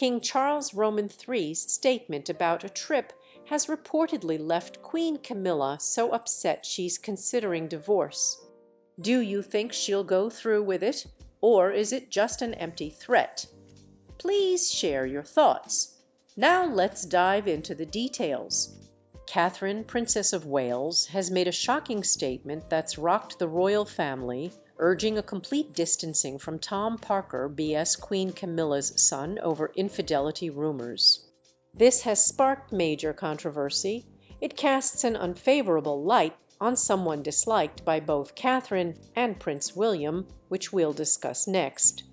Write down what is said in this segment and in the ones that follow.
King Charles Roman III's statement about a trip has reportedly left Queen Camilla so upset she's considering divorce. Do you think she'll go through with it, or is it just an empty threat? Please share your thoughts. Now let's dive into the details. Catherine, Princess of Wales, has made a shocking statement that's rocked the royal family, urging a complete distancing from Tom Parker, BS Queen Camilla's son, over infidelity rumors. This has sparked major controversy. It casts an unfavorable light on someone disliked by both Catherine and Prince William, which we'll discuss next.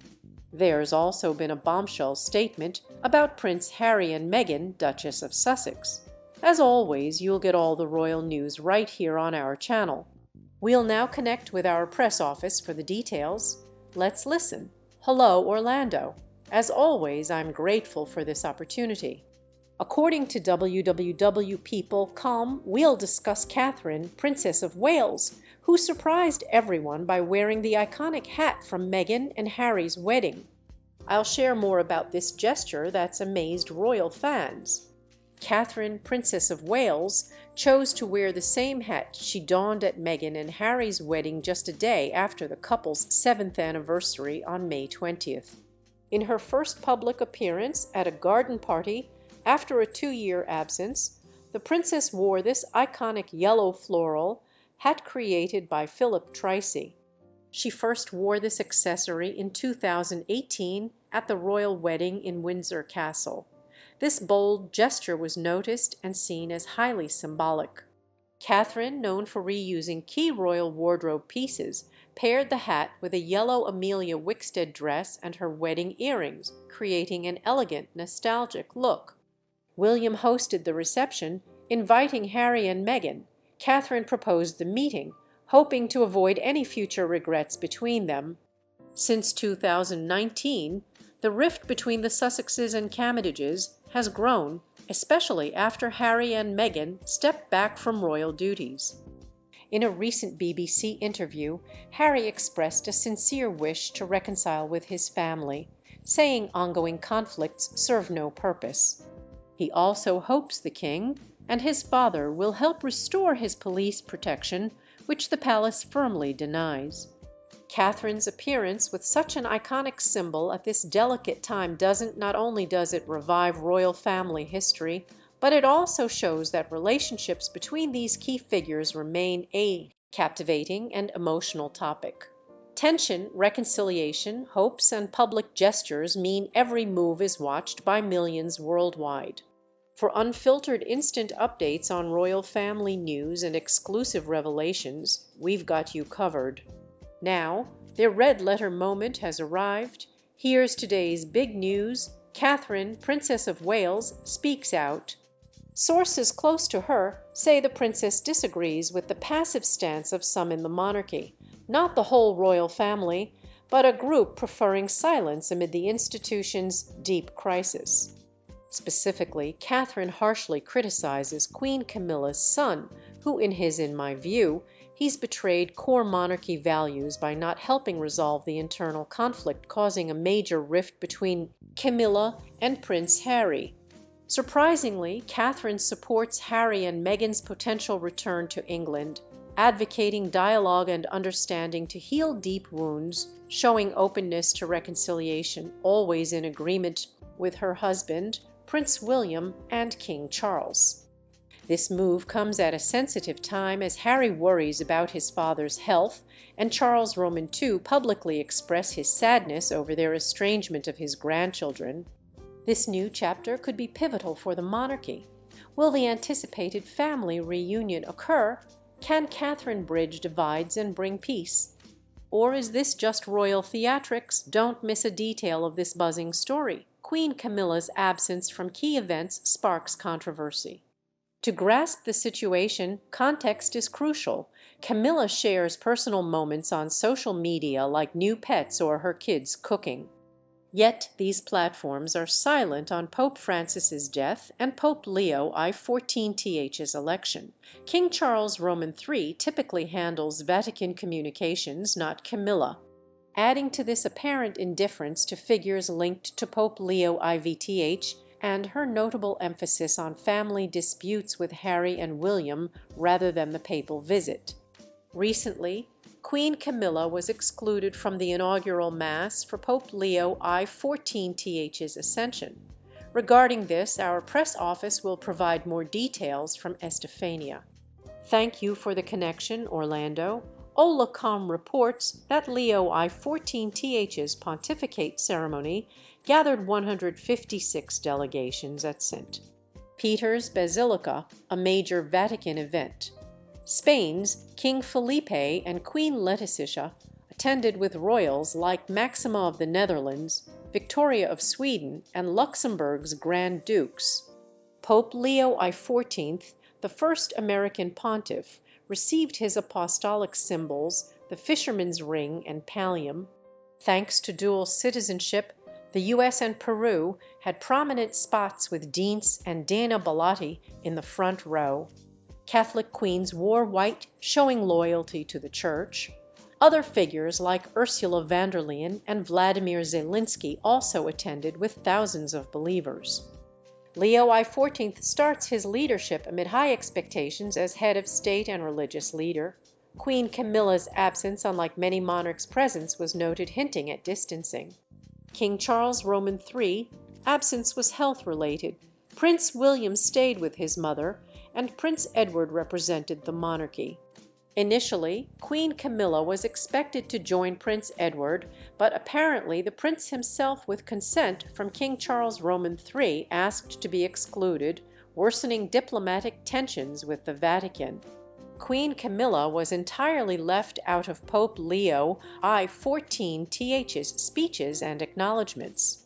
There's also been a bombshell statement about Prince Harry and Meghan, Duchess of Sussex. As always, you'll get all the royal news right here on our channel. We'll now connect with our press office for the details. Let's listen. Hello, Orlando. As always, I'm grateful for this opportunity. According to www.people.com, we'll discuss Catherine, Princess of Wales, who surprised everyone by wearing the iconic hat from Meghan and Harry's wedding. I'll share more about this gesture that's amazed royal fans. Catherine, Princess of Wales, chose to wear the same hat she donned at Meghan and Harry's wedding just a day after the couple's 7th anniversary on May 20th. In her first public appearance at a garden party after a 2-year absence, the princess wore this iconic yellow floral hat created by Philip Tracy. She first wore this accessory in 2018 at the royal wedding in Windsor Castle. This bold gesture was noticed and seen as highly symbolic. Catherine, known for reusing key royal wardrobe pieces, paired the hat with a yellow Amelia Wickstead dress and her wedding earrings, creating an elegant, nostalgic look. William hosted the reception, inviting Harry and Meghan. Catherine proposed the meeting, hoping to avoid any future regrets between them. Since 2019, the rift between the Sussexes and Camilla'S has grown, especially after Harry and Meghan stepped back from royal duties. In a recent BBC interview, Harry expressed a sincere wish to reconcile with his family, saying ongoing conflicts serve no purpose. He also hopes the king and his father will help restore his police protection, which the palace firmly denies. Catherine's appearance with such an iconic symbol at this delicate time not only does it revive royal family history, but it also shows that relationships between these key figures remain a captivating and emotional topic. Tension, reconciliation, hopes, and public gestures mean every move is watched by millions worldwide. For unfiltered instant updates on royal family news and exclusive revelations, we've got you covered. Now, their red letter moment has arrived. Here's today's big news. Catherine, Princess of Wales, speaks out. Sources close to her say the princess disagrees with the passive stance of some in the monarchy, not the whole royal family, but a group preferring silence amid the institution's deep crisis. Specifically, Catherine harshly criticizes Queen Camilla's son, who in my view, he's betrayed core monarchy values by not helping resolve the internal conflict causing a major rift between Camilla and Prince Harry. Surprisingly, Catherine supports Harry and Meghan's potential return to England, advocating dialogue and understanding to heal deep wounds, showing openness to reconciliation, always in agreement with her husband, Prince William, and King Charles. This move comes at a sensitive time as Harry worries about his father's health and Charles Roman II publicly express his sadness over their estrangement of his grandchildren. This new chapter could be pivotal for the monarchy. Will the anticipated family reunion occur? Can Catherine bridge divides and bring peace? Or is this just royal theatrics? Don't miss a detail of this buzzing story. Queen Camilla's absence from key events sparks controversy. To grasp the situation, context is crucial. Camilla shares personal moments on social media like new pets or her kids cooking. Yet these platforms are silent on Pope Francis's death and Pope Leo XIV's election. King Charles Roman III typically handles Vatican communications, not Camilla. adding to this apparent indifference to figures linked to Pope Leo IVTH and her notable emphasis on family disputes with Harry and William rather than the papal visit. Recently, Queen Camilla was excluded from the inaugural Mass for Pope Leo I14th's ascension. Regarding this, our press office will provide more details from Estefania. Thank you for the connection, Orlando. Olacom reports that Leo I14th's pontificate ceremony gathered 156 delegations at St. Peter's Basilica, a major Vatican event. Spain's King Felipe and Queen Letizia attended with royals like Maxima of the Netherlands, Victoria of Sweden, and Luxembourg's Grand Dukes. Pope Leo XIV, the first American pontiff, received his apostolic symbols, the fisherman's ring and pallium. Thanks to dual citizenship, the U.S. and Peru had prominent spots with Dientz and Dana Bellotti in the front row. Catholic queens wore white, showing loyalty to the Church. Other figures like Ursula von der Leyen and Vladimir Zelensky also attended with thousands of believers. Leo XIV starts his leadership amid high expectations as head of state and religious leader. Queen Camilla's absence, unlike many monarchs' presence, was noted, hinting at distancing. King Charles Roman III, absence was health-related. Prince William stayed with his mother, and Prince Edward represented the monarchy. Initially, Queen Camilla was expected to join Prince Edward, but apparently the prince himself, with consent from King Charles Roman III, asked to be excluded, worsening diplomatic tensions with the Vatican. Queen Camilla was entirely left out of Pope Leo XIV's speeches and acknowledgments.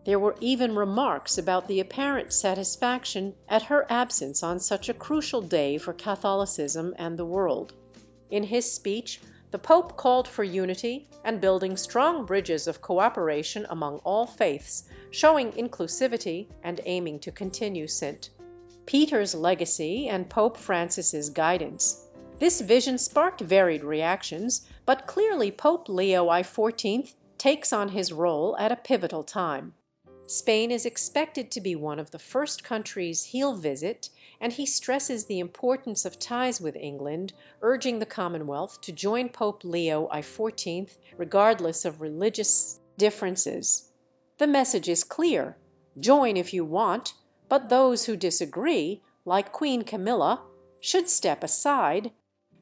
There were even remarks about the apparent satisfaction at her absence on such a crucial day for Catholicism and the world. In his speech, the Pope called for unity and building strong bridges of cooperation among all faiths, showing inclusivity and aiming to continue St. Peter's legacy and Pope Francis's guidance. This vision sparked varied reactions, but clearly Pope Leo XIV takes on his role at a pivotal time. Spain is expected to be one of the first countries he'll visit, and he stresses the importance of ties with England, urging the Commonwealth to join Pope Leo XIV regardless of religious differences. The message is clear: join if you want, but those who disagree, like Queen Camilla, should step aside.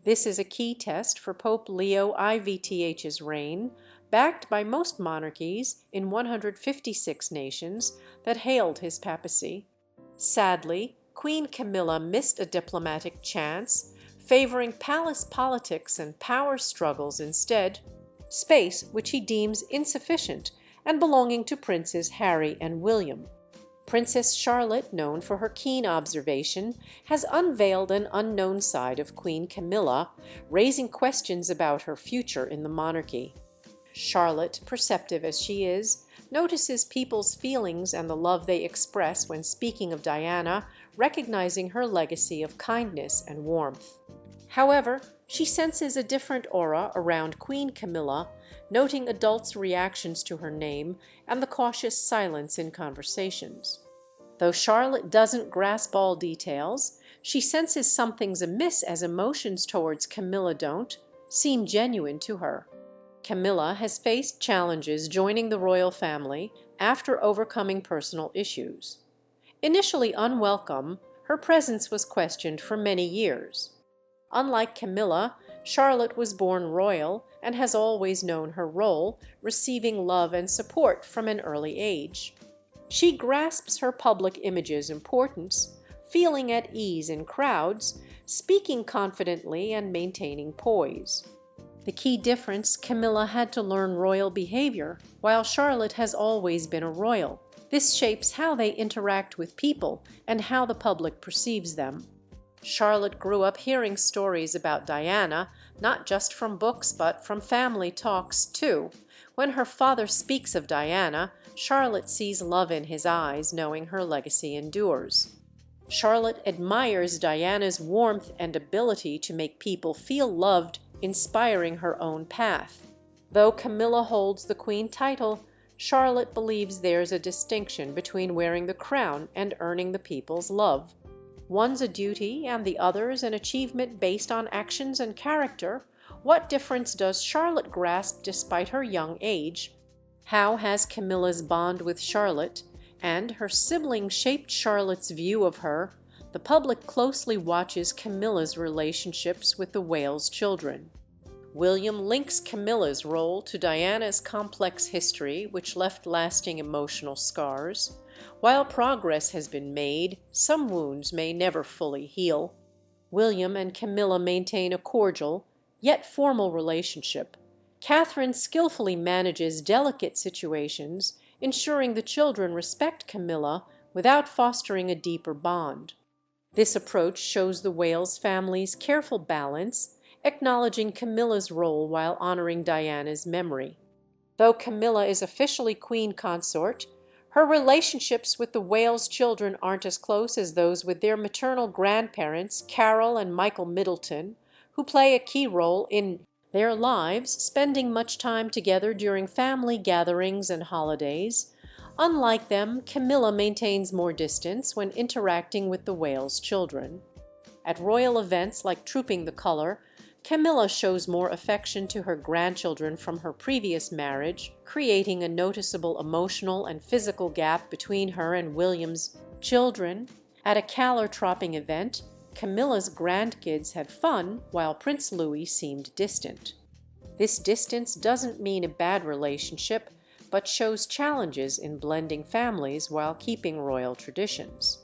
This is a key test for Pope Leo IVTH's reign, backed by most monarchies in 156 nations that hailed his papacy. Sadly, Queen Camilla missed a diplomatic chance, favoring palace politics and power struggles instead, space which he deems insufficient and belonging to Princes Harry and William. Princess Charlotte, known for her keen observation, has unveiled an unknown side of Queen Camilla, raising questions about her future in the monarchy. Charlotte, perceptive as she is, notices people's feelings and the love they express when speaking of Diana, recognizing her legacy of kindness and warmth. However, she senses a different aura around Queen Camilla, noting adults' reactions to her name and the cautious silence in conversations. Though Charlotte doesn't grasp all details, she senses something's amiss as emotions towards Camilla don't seem genuine to her. Camilla has faced challenges joining the royal family after overcoming personal issues. Initially unwelcome, her presence was questioned for many years. Unlike Camilla, Charlotte was born royal and has always known her role, receiving love and support from an early age. She grasps her public image's importance, feeling at ease in crowds, speaking confidently and maintaining poise. The key difference: Camilla had to learn royal behavior, while Charlotte has always been a royal. This shapes how they interact with people and how the public perceives them. Charlotte grew up hearing stories about Diana, not just from books but from family talks too. When her father speaks of Diana, Charlotte sees love in his eyes, knowing her legacy endures. Charlotte admires Diana's warmth and ability to make people feel loved, inspiring her own path. Though Camilla holds the queen title, Charlotte believes there's a distinction between wearing the crown and earning the people's love. One's a duty and the other's an achievement based on actions and character. What difference does Charlotte grasp despite her young age? How has Camilla's bond with Charlotte and her sibling shaped Charlotte's view of her? The public closely watches Camilla's relationships with the Wales children. William links Camilla's's role to Diana's complex history, which left lasting emotional scars. While progress has been made, some wounds may never fully heal. William and Camilla maintain a cordial, yet formal relationship. Catherine skillfully manages delicate situations, ensuring the children respect Camilla without fostering a deeper bond. This approach shows the Wales family's careful balance, acknowledging Camilla's role while honoring Diana's memory. Though Camilla is officially queen consort, her relationships with the Wales children aren't as close as those with their maternal grandparents, Carol and Michael Middleton, who play a key role in their lives, spending much time together during family gatherings and holidays. Unlike them, Camilla maintains more distance when interacting with the Wales children. At royal events like Trooping the Colour, Camilla shows more affection to her grandchildren from her previous marriage, creating a noticeable emotional and physical gap between her and William's children. At a calor-tropping event, Camilla's grandkids had fun while Prince Louis seemed distant. This distance doesn't mean a bad relationship, but shows challenges in blending families while keeping royal traditions.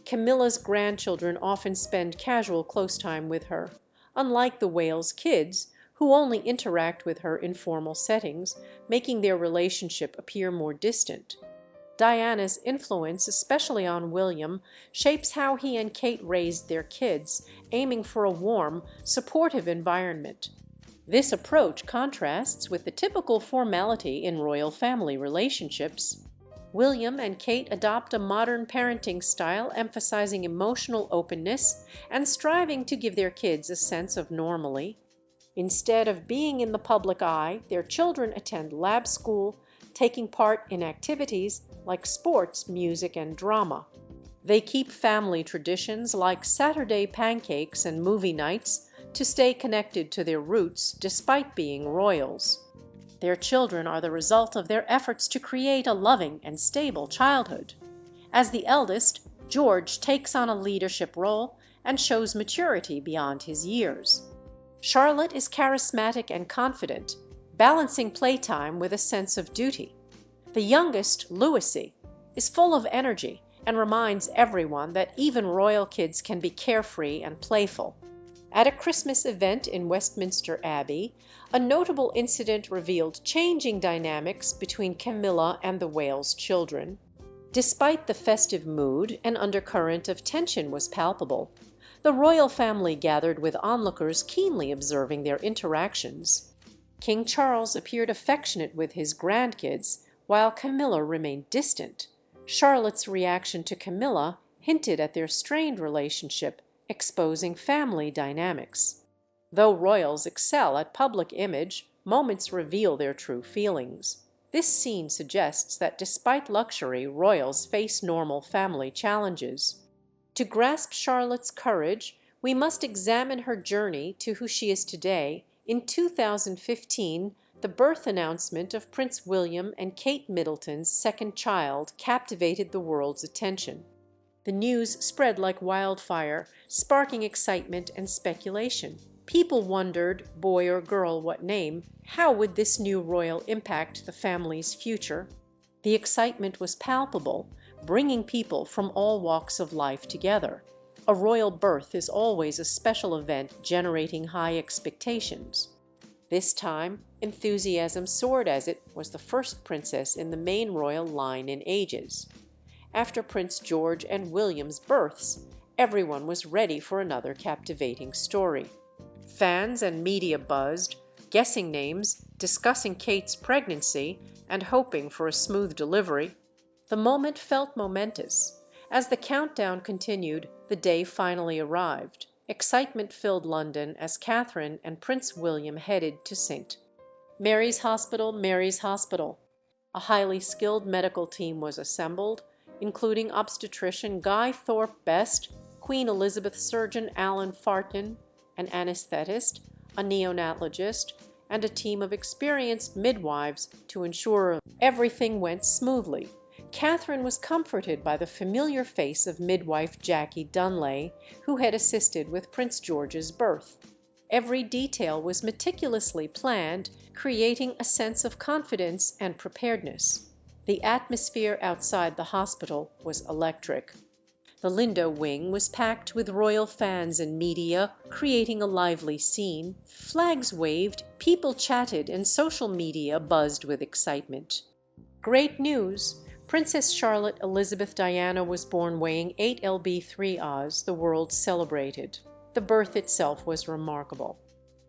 Camilla's grandchildren often spend casual close time with her, unlike the Wales kids, who only interact with her in formal settings, making their relationship appear more distant. Diana's influence, especially on William, shapes how he and Kate raised their kids, aiming for a warm, supportive environment. This approach contrasts with the typical formality in royal family relationships. William and Kate adopt a modern parenting style emphasizing emotional openness and striving to give their kids a sense of normalcy. Instead of being in the public eye, their children attend lab school, taking part in activities like sports, music, and drama. They keep family traditions like Saturday pancakes and movie nights to stay connected to their roots despite being royals. Their children are the result of their efforts to create a loving and stable childhood. As the eldest, George takes on a leadership role and shows maturity beyond his years. Charlotte is charismatic and confident, balancing playtime with a sense of duty. The youngest, Louis, is full of energy and reminds everyone that even royal kids can be carefree and playful. At a Christmas event in Westminster Abbey, a notable incident revealed changing dynamics between Camilla and the Wales children. Despite the festive mood, an undercurrent of tension was palpable. The royal family gathered with onlookers keenly observing their interactions. King Charles appeared affectionate with his grandkids, while Camilla remained distant. Charlotte's reaction to Camilla hinted at their strained relationship, exposing family dynamics. Though royals excel at public image, moments reveal their true feelings. This scene suggests that despite luxury, royals face normal family challenges. To grasp Charlotte's courage, we must examine her journey to who she is today. In 2015, the birth announcement of Prince William and Kate Middleton's second child captivated the world's attention. The news spread like wildfire, sparking excitement and speculation. People wondered, boy or girl what name, how would this new royal impact the family's future? The excitement was palpable, bringing people from all walks of life together. A royal birth is always a special event generating high expectations. This time, enthusiasm soared as it was the first princess in the main royal line in ages. After Prince George and William's births, everyone was ready for another captivating story. Fans and media buzzed, guessing names, discussing Kate's pregnancy, and hoping for a smooth delivery. The moment felt momentous. As the countdown continued, the day finally arrived. Excitement filled London as Catherine and Prince William headed to St. Mary's Hospital, Mary's Hospital. A highly skilled medical team was assembled, including obstetrician Guy Thorpe Best, Queen Elizabeth surgeon Alan Farton, an anesthetist, a neonatologist, and a team of experienced midwives to ensure everything went smoothly. Catherine was comforted by the familiar face of midwife Jackie Dunlay, who had assisted with Prince George's birth. Every detail was meticulously planned, creating a sense of confidence and preparedness. The atmosphere outside the hospital was electric. The Lindo wing was packed with royal fans and media, creating a lively scene. Flags waved, people chatted, and social media buzzed with excitement. Great news! Princess Charlotte Elizabeth Diana was born weighing 8 lb 3 Oz. The world celebrated. The birth itself was remarkable.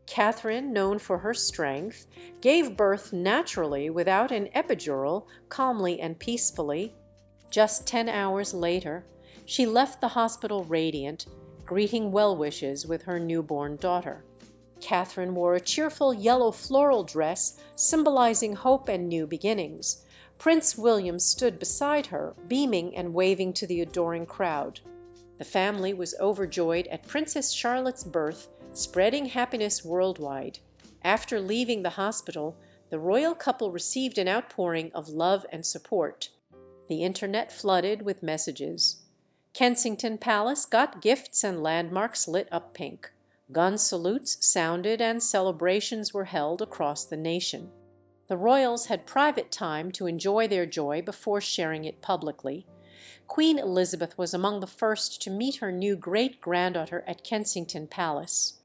Catherine, known for her strength, gave birth naturally without an epidural, calmly and peacefully. Just 10 hours later, she left the hospital radiant, greeting well-wishes with her newborn daughter. Catherine wore a cheerful yellow floral dress symbolizing hope and new beginnings. Prince William stood beside her, beaming and waving to the adoring crowd. The family was overjoyed at Princess Charlotte's birth, spreading happiness worldwide. After leaving the hospital, the royal couple received an outpouring of love and support. The internet flooded with messages. Kensington Palace got gifts and landmarks lit up pink. Gun salutes sounded and celebrations were held across the nation. The royals had private time to enjoy their joy before sharing it publicly. Queen Elizabeth was among the first to meet her new great-granddaughter at Kensington Palace.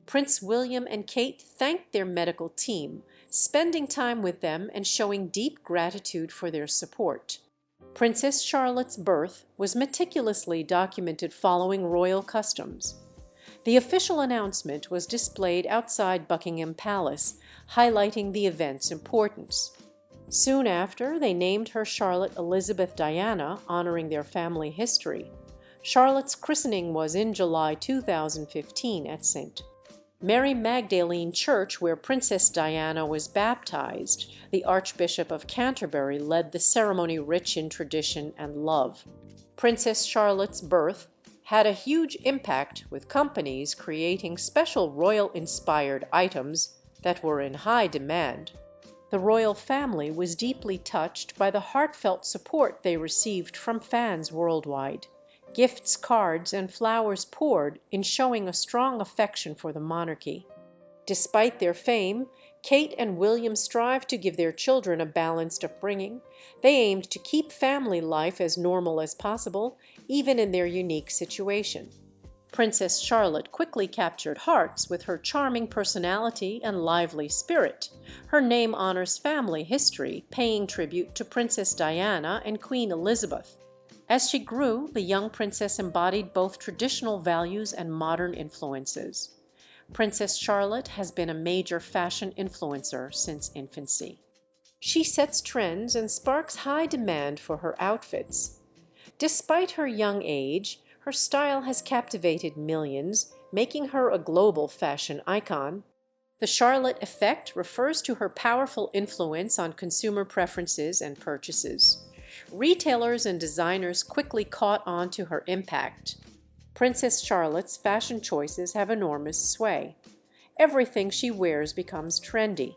Prince William and Kate thanked their medical team, spending time with them and showing deep gratitude for their support. Princess Charlotte's birth was meticulously documented following royal customs. The official announcement was displayed outside Buckingham Palace, highlighting the event's importance. Soon after, they named her Charlotte Elizabeth Diana, honoring their family history. Charlotte's christening was in July 2015 at St. Mary Magdalene Church, where Princess Diana was baptized. The Archbishop of Canterbury led the ceremony, rich in tradition and love. Princess Charlotte's birth had a huge impact, with companies creating special royal-inspired items that were in high demand. The royal family was deeply touched by the heartfelt support they received from fans worldwide. Gifts, cards, and flowers poured in showing a strong affection for the monarchy. Despite their fame, Kate and William strived to give their children a balanced upbringing. They aimed to keep family life as normal as possible, even in their unique situation. Princess Charlotte quickly captured hearts with her charming personality and lively spirit. Her name honors family history, paying tribute to Princess Diana and Queen Elizabeth. As she grew, the young princess embodied both traditional values and modern influences. Princess Charlotte has been a major fashion influencer since infancy. She sets trends and sparks high demand for her outfits. Despite her young age, her style has captivated millions, making her a global fashion icon. The Charlotte effect refers to her powerful influence on consumer preferences and purchases. Retailers and designers quickly caught on to her impact. Princess Charlotte's fashion choices have enormous sway. Everything she wears becomes trendy.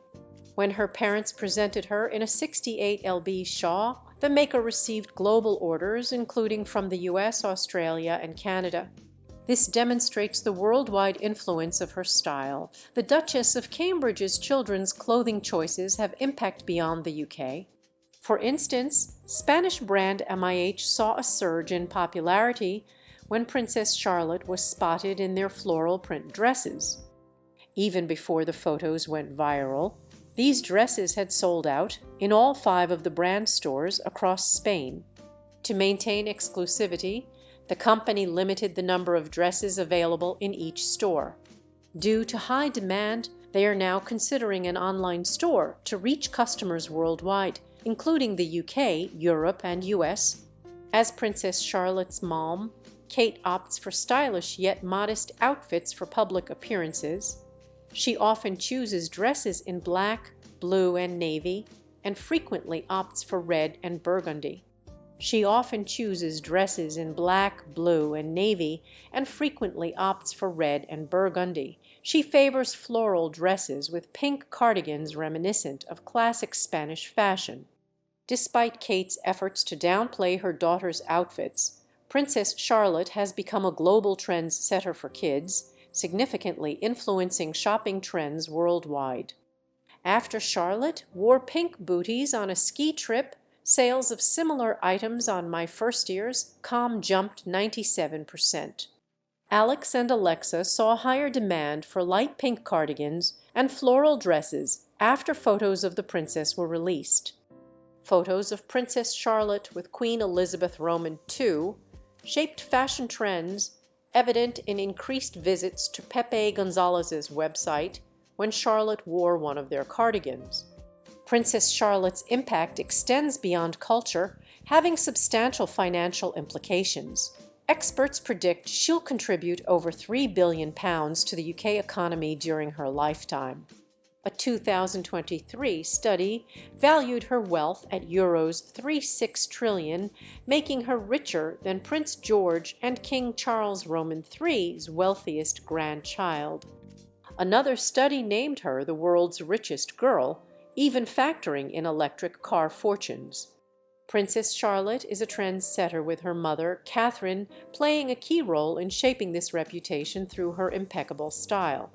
When her parents presented her in a 68 lb shawl, the maker received global orders, including from the US, Australia, and Canada. This demonstrates the worldwide influence of her style. The Duchess of Cambridge's children's clothing choices have impact beyond the UK. For instance, Spanish brand MIH saw a surge in popularity when Princess Charlotte was spotted in their floral print dresses. Even before the photos went viral, these dresses had sold out in all 5 of the brand stores across Spain. To maintain exclusivity, the company limited the number of dresses available in each store. Due to high demand, they are now considering an online store to reach customers worldwide, including the UK, Europe, and US. As Princess Charlotte's mom, Kate opts for stylish yet modest outfits for public appearances. She often chooses dresses in black, blue and navy, and frequently opts for red and burgundy. She often chooses dresses in black, blue, and navy, and frequently opts for red and burgundy. She favors floral dresses with pink cardigans reminiscent of classic Spanish fashion. Despite Kate's efforts to downplay her daughter's outfits, Princess Charlotte has become a global trendsetter for kids, significantly influencing shopping trends worldwide. After Charlotte wore pink booties on a ski trip, sales of similar items on My First Years.com jumped 97%. Alex and Alexa saw higher demand for light pink cardigans and floral dresses after photos of the princess were released. Photos of Princess Charlotte with Queen Elizabeth Roman II shaped fashion trends, evident in increased visits to Pepe Gonzalez's website when Charlotte wore one of their cardigans. Princess Charlotte's impact extends beyond culture, having substantial financial implications. Experts predict she'll contribute over £3 billion to the UK economy during her lifetime. A 2023 study valued her wealth at Euros 3.6 trillion, making her richer than Prince George and King Charles Roman III's wealthiest grandchild. Another study named her the world's richest girl, even factoring in electric car fortunes. Princess Charlotte is a trendsetter, with her mother, Catherine, playing a key role in shaping this reputation through her impeccable style.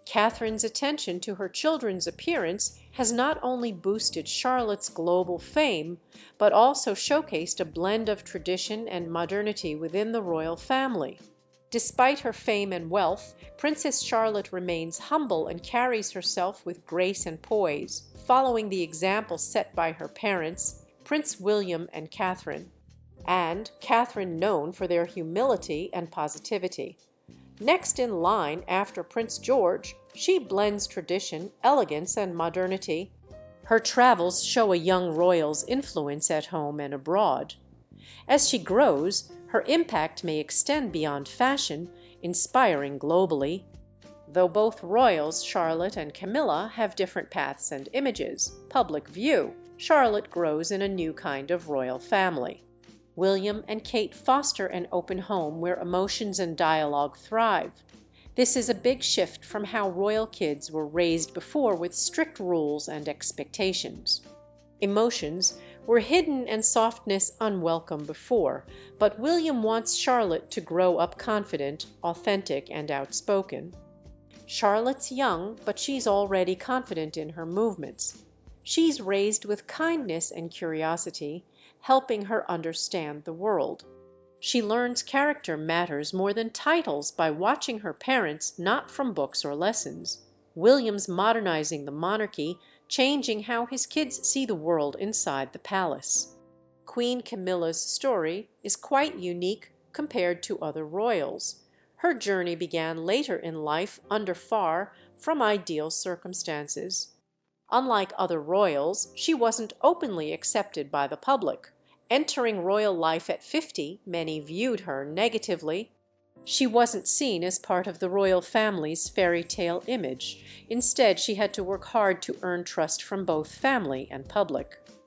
Catherine's attention to her children's appearance has not only boosted Charlotte's global fame, but also showcased a blend of tradition and modernity within the royal family. Despite her fame and wealth, Princess Charlotte remains humble and carries herself with grace and poise, following the example set by her parents, Prince William and Catherine, and Catherine known for their humility and positivity. Next in line after Prince George, she blends tradition, elegance, and modernity. Her travels show a young royal's influence at home and abroad. As she grows, her impact may extend beyond fashion, inspiring globally. Though both royals, Charlotte and Camilla, have different paths and images, public view, Charlotte grows in a new kind of royal family. William and Kate foster an open home where emotions and dialogue thrive. This is a big shift from how royal kids were raised before, with strict rules and expectations. Emotions were hidden and softness unwelcome before, but William wants Charlotte to grow up confident, authentic, and outspoken. Charlotte's young, but she's already confident in her movements. She's raised with kindness and curiosity, helping her understand the world. She learns character matters more than titles by watching her parents, not from books or lessons. William's modernizing the monarchy, changing how his kids see the world inside the palace. Queen Camilla'S story is quite unique compared to other royals. Her journey began later in life under far from ideal circumstances. Unlike other royals, she wasn't openly accepted by the public. Entering royal life at 50, many viewed her negatively. She wasn't seen as part of the royal family's fairy tale image. Instead, she had to work hard to earn trust from both family and public.